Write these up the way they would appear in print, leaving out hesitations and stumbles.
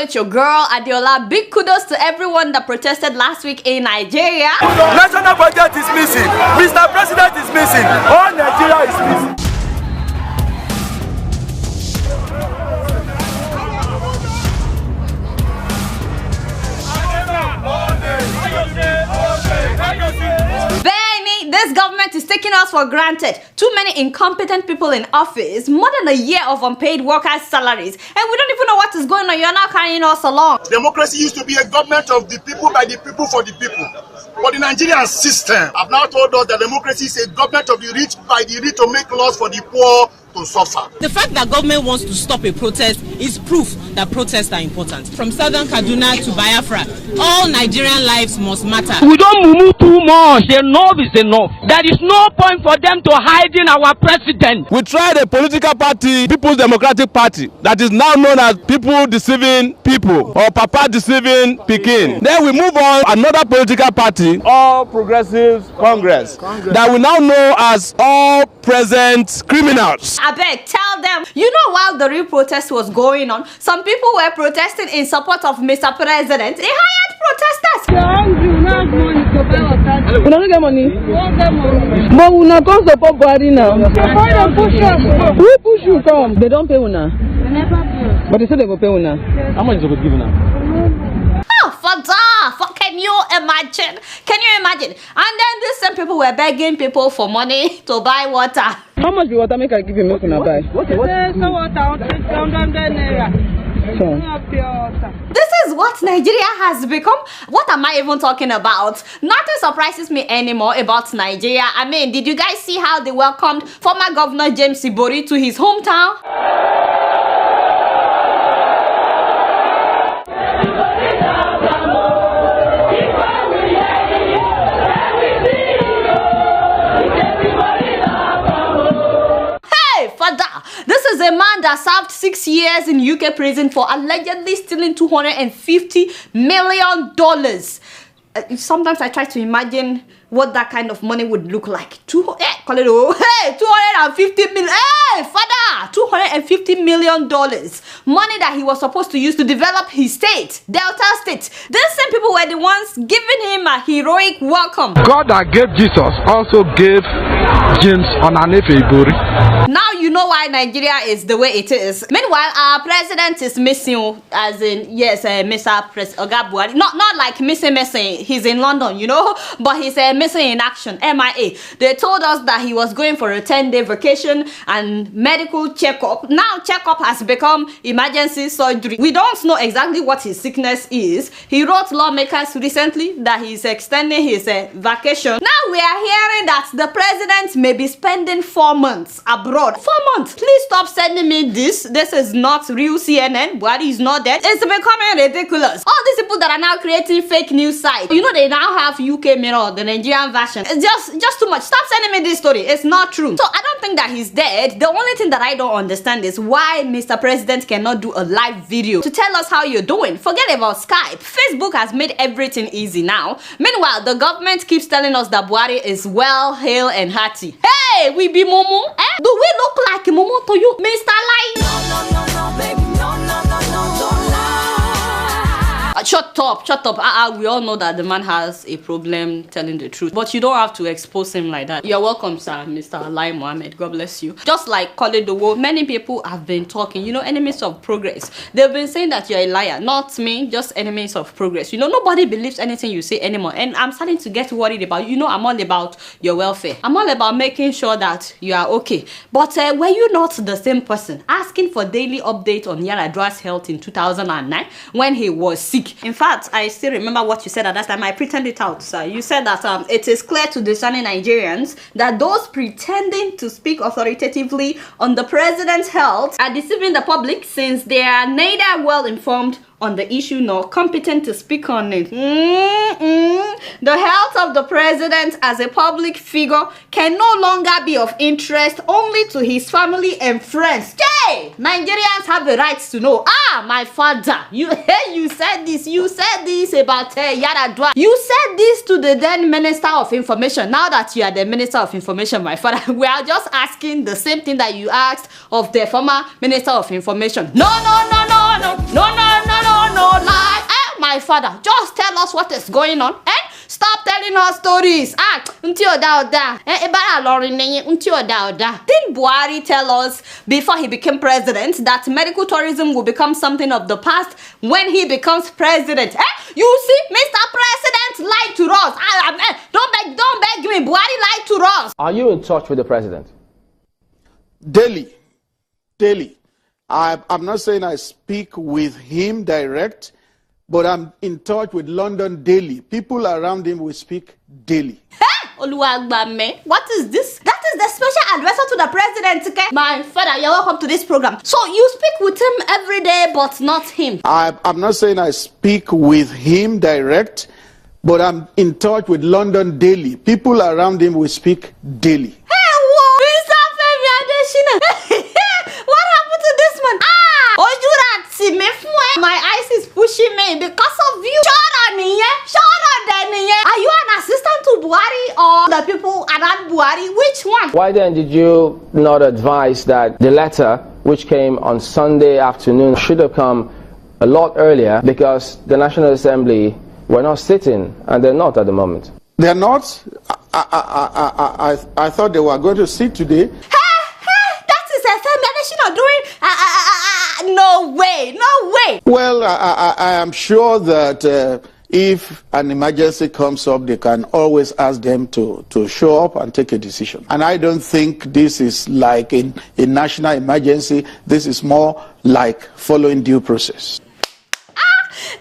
with your girl Adiola. Big kudos to everyone that protested last week in Nigeria. National budget is missing. Mr. President is missing. All Nigeria is missing. This government is taking us for granted. Too many incompetent people in office, more than a year of unpaid workers' salaries, and we don't even know what is going on. You're not carrying us along. Democracy used to be a government of the people, by the people, for the people. But the Nigerian system have now told us that democracy is a government of the rich, by the rich, to make laws for the poor to suffer. The fact that government wants to stop a protest is proof that protests are important. From southern Kaduna to Biafra, all Nigerian lives must matter. We don't move too much. Enough is enough. There is no point for them to hide in our president. We tried a political party, People's Democratic Party, that is now known as People Deceiving People or Papa Deceiving Pekin. Then we move on another political party, All Progressives Congress, that we now know as All Present Criminals. I beg, tell them. You know, while the real protest was going on, some people were protesting in support of Mr. President. They hired protesters. We don't get money. But we not come support body now. Who push you come? They don't pay una. They never pay. But they say they will pay una. How much is it given now? Oh, father, can you imagine? Can you imagine? And then these same people were begging people for money to buy water. How much be water make I give you milk una buy? This is what Nigeria has become. What am I even talking about? Nothing surprises me anymore about Nigeria. I mean, did you guys see how they welcomed former Governor James Ibori to his hometown? This is a man that served 6 years in UK prison for allegedly stealing $250 million. Sometimes I try to imagine what that kind of money would look like. 250 million. Hey, father, $250 million. Money that he was supposed to use to develop his state, Delta State. These same people were the ones giving him a heroic welcome. God that gave Jesus also gave James Onanefe Ibori. Now you know why Nigeria is the way it is. Meanwhile, our president is missing, as in, yes, Mr. Oga Buhari. Not like missing. He's in London, you know, but he's missing in action, MIA. They told us that he was going for a 10-day vacation and medical checkup. Now checkup has become emergency surgery. We don't know exactly what his sickness is. He wrote lawmakers recently that he's extending his vacation. Now we are hearing that the president may be spending 4 months abroad. 4 months. Please stop sending me this. This is not real CNN. Buhari is not dead. It's becoming ridiculous. All these people that are now creating fake news sites. You know, they now have UK Mirror, the Nigerian version. It's just too much. Stop sending me this story. It's not true. So I don't think that he's dead. The only thing that I don't understand is why Mr. President cannot do a live video to tell us how you're doing. Forget about Skype. Facebook has made everything easy now. Meanwhile, the government keeps telling us that Buhari is well, hale, and hearty. Hey, we be Momo? Eh? Do we look like Momo to you, Mr. Lai? No, baby, no, don't lie. Shut up. We all know that the man has a problem telling the truth, but you don't have to expose him like that. You're welcome, sir, Mr. Lai Mohammed. God bless you. Just like Koledowo, many people have been talking, you know, enemies of progress. They've been saying that you're a liar. Not me, just enemies of progress. You know, nobody believes anything you say anymore, and I'm starting to get worried about you. Know, I'm all about your welfare. I'm all about making sure that you are okay. But were you not the same person asking for daily update on Yar'Adua's health in 2009 when he was sick? In fact, I still remember what you said at that time. I pretended it out, sir. You said that it is clear to discerning Nigerians that those pretending to speak authoritatively on the president's health are deceiving the public, since they are neither well informed on the issue nor competent to speak on it. The health of the president as a public figure can no longer be of interest only to his family and friends. Hey, Nigerians have the right to know. My father, you said this about Yar'Adua. You said this to the then Minister of Information. Now that you are the Minister of Information, my father, we are just asking the same thing that you asked of the former Minister of Information. No, don't lie. My father, just tell us what is going on. Stop telling us stories. Didn't Buhari tell us before he became president that medical tourism will become something of the past when he becomes president? You see, Mr. President lied to us. Don't beg me. Buhari lied to us. Are you in touch with the president? Daily. I'm not saying I speak with him direct, but I'm in touch with London daily. People around him will speak daily. Oluwagbame, what is this? That is the special advisor to the president, okay? My father, you're welcome to this program. So you speak with him every day, but not him. I'm not saying I speak with him direct, but I'm in touch with London daily. People around him will speak daily. What happened to this one? My eyes is pushing me because of you. Are you an assistant to Buhari or the people around Buhari? Which one? Why then did you not advise that the letter which came on Sunday afternoon should have come a lot earlier, because the National Assembly were not sitting, and they're not at the moment? They're not? I thought they were going to sit today. No way. Well, I am sure that if an emergency comes up, they can always ask them to show up and take a decision. And I don't think this is like a national emergency. This is more like following due process.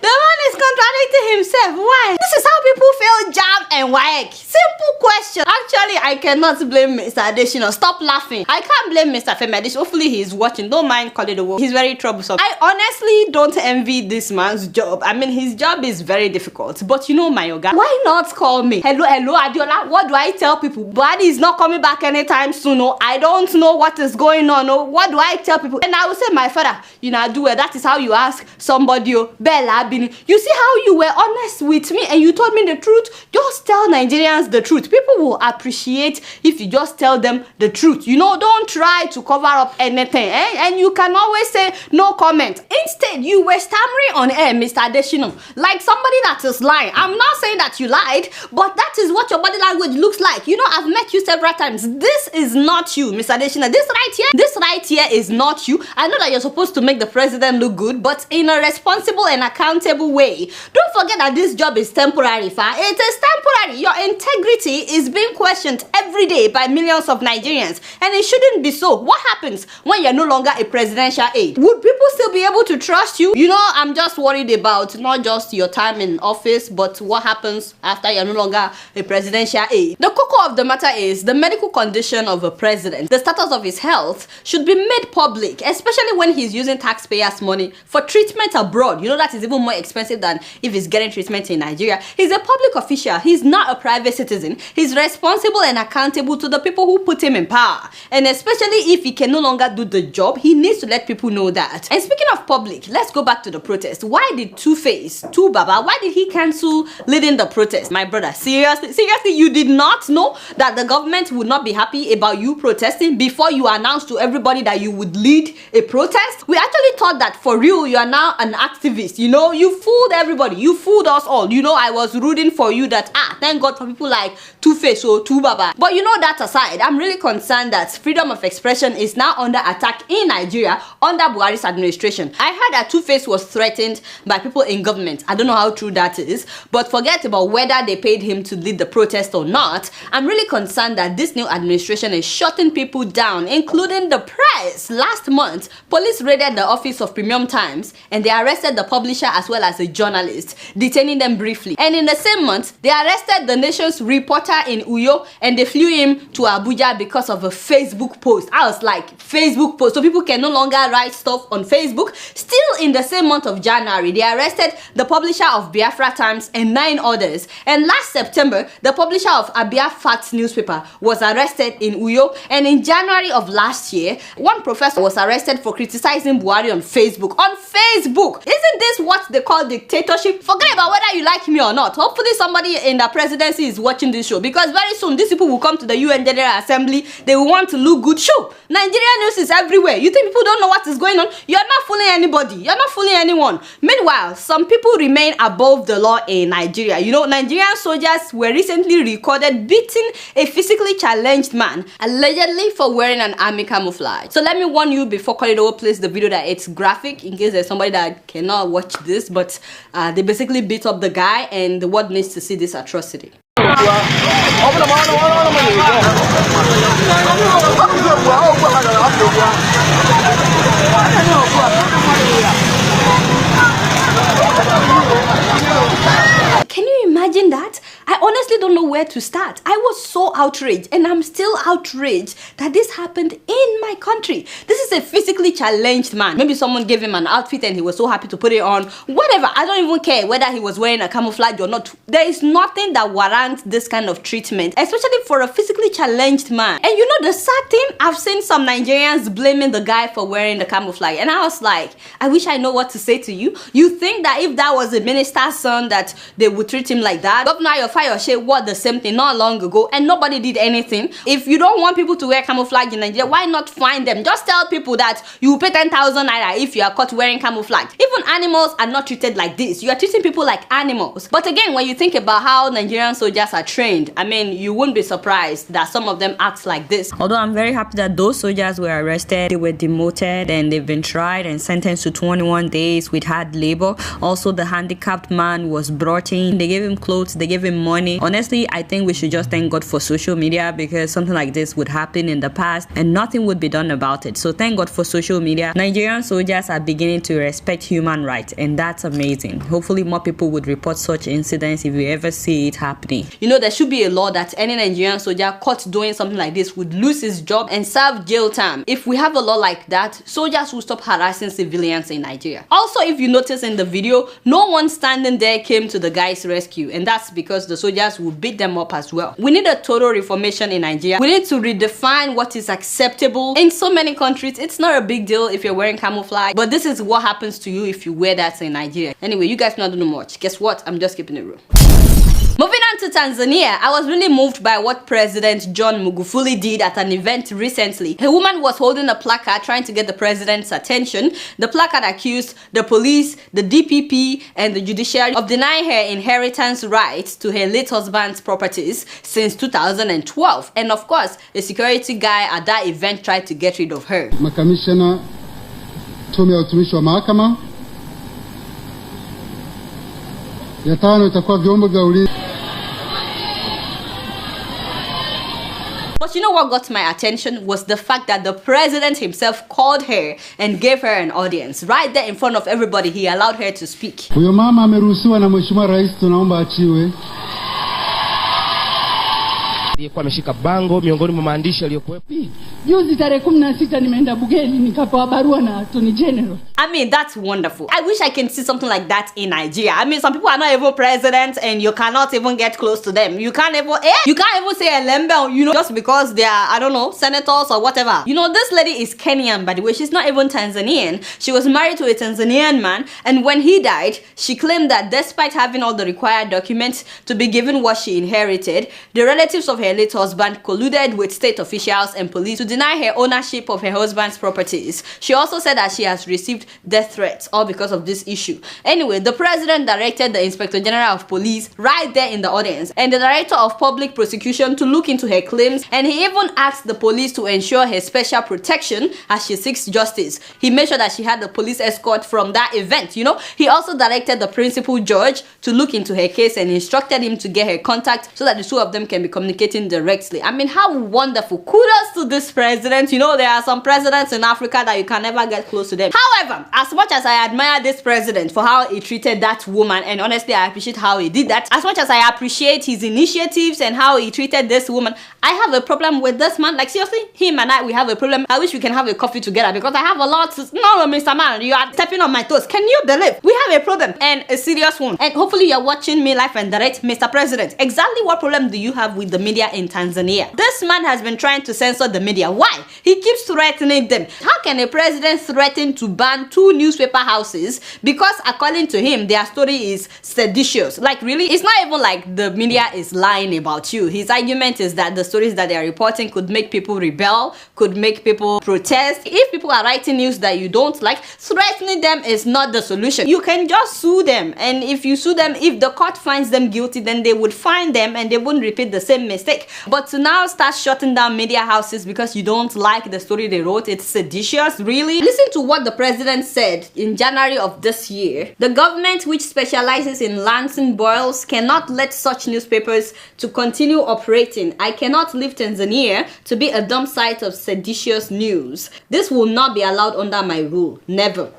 The man is contradicting himself. Why? This is how people feel JAMB and WAEC. Simple question. Actually, I cannot blame Mr. Adesina. Stop laughing. I can't blame Mr. Femedish. Hopefully he's watching. Don't mind calling the world. He's very troublesome. I honestly don't envy this man's job. I mean, his job is very difficult. But you know, my yoga, why not call me? Hello, Adiola. What do I tell people? Buhari is not coming back anytime soon. No, I don't know what is going on. No, what do I tell people? And I will say, my father, you know, do it. That is how you ask somebody. Bella. You see how you were honest with me and you told me the truth? Just tell Nigerians the truth. People will appreciate if you just tell them the truth. You know, don't try to cover up anything. And you can always say no comment. Instead, you were stammering on air, Mr. Adesina, like somebody that is lying. I'm not saying that you lied, but that is what your body language looks like. You know, I've met you several times. This is not you, Mr. Adesina. This right here is not you. I know that you're supposed to make the president look good, but in a responsible and accountable way. Don't forget that this job is temporary, fa. It is temporary. Your integrity is being questioned every day by millions of Nigerians, and it shouldn't be so. What happens when you're no longer a presidential aide? Would people still be able to trust you? You know, I'm just worried about not just your time in office, but what happens after you're no longer a presidential aide. The cocoa of the matter is the medical condition of a president. The status of his health should be made public, especially when he's using taxpayers' money for treatment abroad. You know, that is even more expensive than if he's getting treatment in Nigeria. He's a public official. He's not a private citizen. He's responsible and accountable to the people who put him in power. And especially if he can no longer do the job, he needs to let people know that. And speaking of public, let's go back to the protest. Why did Two-Face, Baba, why did he cancel leading the protest? My brother, seriously, you did not know that the government would not be happy about you protesting before you announced to everybody that you would lead a protest? We actually thought that for real, you are now an activist. You know, you fooled everybody. You fooled us all. You know, I was rooting for you that, thank God for people like Two-Face or Baba. But you know, that aside, I'm really concerned that freedom of expression is now under attack in Nigeria under Buhari's administration. I heard that Two-Face was threatened by people in government. I don't know how true that is, but forget about whether they paid him to lead the protest or not. I'm really concerned that this new administration is shutting people down, including the press. Last month, police raided the office of Premium Times and they arrested the publisher as well as a journalist, detaining them briefly. And in the same month, they arrested the Nation's reporter in Uyo and they flew him to Abuja because of a Facebook post. I was like, Facebook post, so people can no longer write stuff on Facebook. Still in the same month of January, they arrested the publisher of Biafra Times and 9 others. And last September, the publisher of Abia Facts newspaper was arrested in Uyo. And in January of last year, one professor was arrested for criticizing Buhari on Facebook. On Facebook! Isn't this what they call dictatorship? Forget about whether you like me or not. Hopefully somebody in the presidency is watching this show, because very soon these people will come to the UN General Assembly. They will want to look good. Show Nigeria news is everywhere. You think people don't know what is going on? You're not fooling anybody. You're not fooling anyone. Meanwhile, some people remain above the law in Nigeria. You know, Nigerian soldiers were recently recorded beating a physically challenged man, allegedly for wearing an army camouflage. So let me warn you before Kolido plays the video that it's graphic, in case there's somebody that cannot watch this, but they basically beat up the guy, and the world needs to see this atrocity. Can you imagine that? I honestly don't know where to start. I was so outraged, and I'm still outraged that this happened in my country. This is a physically challenged man. Maybe someone gave him an outfit and he was so happy to put it on. Whatever, I don't even care whether he was wearing a camouflage or not. There is nothing that warrants this kind of treatment, especially for a physically challenged man. And you know the sad thing? I've seen some Nigerians blaming the guy for wearing the camouflage, and I was like, I wish I know what to say to you. You think that if that was a minister's son that they would treat him like that? Governor Fayose wore the same thing not long ago and nobody did anything. If you don't want people to wear camouflage in Nigeria, why not fine them? Just tell people that you will pay 10,000 naira if you are caught wearing camouflage. Even animals are not treated like this. You are treating people like animals. But again, when you think about how Nigerian soldiers are trained, I mean, you wouldn't be surprised that some of them act like this. Although I'm very happy that those soldiers were arrested, they were demoted, and they've been tried and sentenced to 21 days with hard labor. Also, the handicapped man was brought in. They gave him clothes, they gave him money. Honestly, I think we should just thank God for social media, because something like this would happen in the past and nothing would be done about it. So thank God for social media. Nigerian soldiers are beginning to respect human rights, and that's amazing. Hopefully more people would report such incidents if we ever see it happening. You know, there should be a law that any Nigerian soldier caught doing something like this would lose his job and serve jail time. If we have a law like that, soldiers will stop harassing civilians in Nigeria. Also, if you notice in the video, no one standing there came to the guy's rescue, and that's because the soldiers will beat them up as well. We need a total reformation in Nigeria. We need to redefine what is acceptable. In so many countries, it's not a big deal if you're wearing camouflage, but this is what happens to you if you wear that in Nigeria. Anyway, you guys not know much. Guess what? I'm just keeping it real. Moving on to Tanzania, I was really moved by what President John Magufuli did at an event recently. A woman was holding a placard trying to get the president's attention. The placard accused the police, the DPP, and the judiciary of denying her inheritance rights to her late husband's properties since 2012. And of course, a security guy at that event tried to get rid of her. Makamishna Tume ya Utumishi wa Mahakama. Ya tano itakuwa vyombo vya ulinzi. But you know what got my attention was the fact that the president himself called her and gave her an audience. Right there in front of everybody, he allowed her to speak. Huyo mama ameruhusiwa na Mheshimiwa Rais, tunaomba achiwe. Aliyekuwa ameshika bango miongoni mwa maandishi aliyokuwepo. Juzi tarehe 16 nimeenda bungeni nikapewa barua na Attorney General. I mean, that's wonderful. I wish I can see something like that in Nigeria. I mean, some people are not even presidents and you cannot even get close to them. You can't even say a lembe, you know, just because they are, I don't know, senators or whatever. You know, this lady is Kenyan, by the way. She's not even Tanzanian. She was married to a Tanzanian man, and when he died, she claimed that despite having all the required documents to be given what she inherited, the relatives of her late husband colluded with state officials and police to deny her ownership of her husband's properties. She also said that she has received death threats, all because of this issue. Anyway, the president directed the Inspector General of Police right there in the audience and the Director of Public Prosecution to look into her claims, and he even asked the police to ensure her special protection as she seeks justice. He made sure that she had the police escort from that event, you know. He also directed the principal judge to look into her case and instructed him to get her contact so that the two of them can be communicating directly. I mean, how wonderful. Kudos to this president. You know, there are some presidents in Africa that you can never get close to them. However, as much as I admire this president for how he treated that woman, and honestly I appreciate how he did that, as much as I appreciate his initiatives and how he treated this woman, I have a problem with this man. Like, seriously, him and I, we have a problem. I wish we can have a coffee together, because I have a lot to... No, Mr. Man, you are stepping on my toes. Can you believe? We have a problem, and a serious one. And hopefully you're watching me live and direct. Mr. President, exactly what problem do you have with the media media in Tanzania. This man has been trying to censor the media. Why? He keeps threatening them. How can a president threaten to ban 2 newspaper houses because according to him their story is seditious? Like, really? It's not even like the media is lying about you. His argument is that the stories that they are reporting could make people rebel, could make people protest. If people are writing news that you don't like, threatening them is not the solution. You can just sue them, and if you sue them, if the court finds them guilty, then they would fine them and they wouldn't repeat the same mistake. But to now start shutting down media houses because you don't like the story they wrote, it's seditious. Really? Listen to what the president said in January of this year. The government, which specializes in lancing boils, cannot let such newspapers to continue operating. I cannot leave Tanzania to be a dump site of seditious news. This will not be allowed under my rule. Never.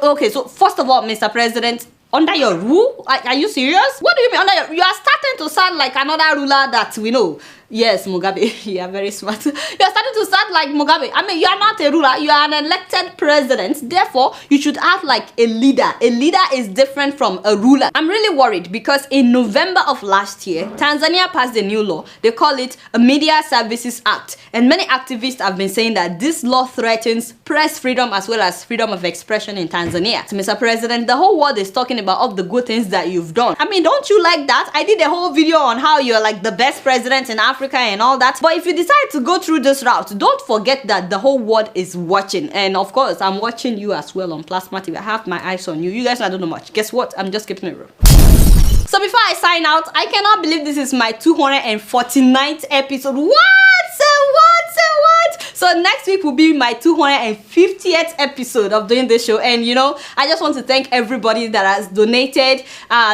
Okay, so first of all, Mr. President, under your rule? Are you serious? What do you mean under your... You are starting to sound like another ruler that we know. Yes, Mugabe, you are very smart. You are starting to sound like Mugabe. I mean, you are not a ruler, you are an elected president. Therefore, you should act like a leader. A leader is different from a ruler. I'm really worried because in November of last year, Tanzania passed a new law. They call it a Media Services Act. And many activists have been saying that this law threatens press freedom as well as freedom of expression in Tanzania. So, Mr. President, the whole world is talking about all the good things that you've done. I mean, don't you like that? I did a whole video on how you're like the best president in Africa and all that. But if you decide to go through this route, don't forget that the whole world is watching. And of course, I'm watching you as well on Plasma TV. I have my eyes on you. You guys, I don't know much. Guess what? I'm just keeping it real. So before I sign out, I cannot believe this is my 249th episode. What? So next week will be my 250th episode of doing this show, and you know, I just want to thank everybody that has donated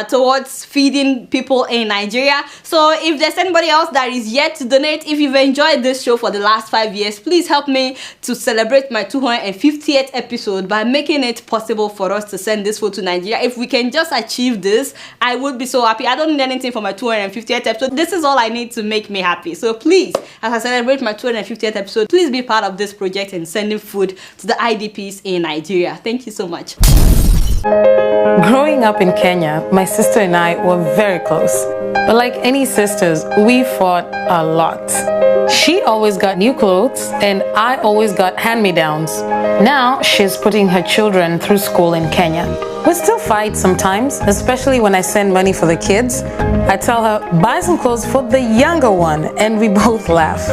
towards feeding people in Nigeria. So if there's anybody else that is yet to donate, if you've enjoyed this show for the last 5 years, please help me to celebrate my 250th episode by making it possible for us to send this food to Nigeria. If we can just achieve this, I would be so happy. I don't need anything for my 250th episode. This is all I need to make me happy. So please, as I celebrate my 250th episode, please be part of this project and sending food to the IDPs in Nigeria. Thank you so much. Growing up in Kenya, my sister and I were very close. But like any sisters, we fought a lot. She always got new clothes and I always got hand-me-downs. Now she's putting her children through school in Kenya. We still fight sometimes, especially when I send money for the kids. I tell her, buy some clothes for the younger one, and we both laugh.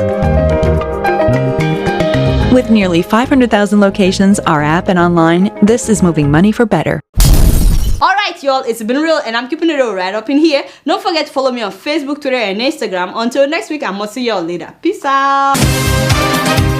With nearly 500,000 locations, our app and online, this is moving money for better. Alright y'all, it's been real and I'm keeping it real right up in here. Don't forget to follow me on Facebook, Twitter and Instagram. Until next week, I'm gonna see y'all later. Peace out.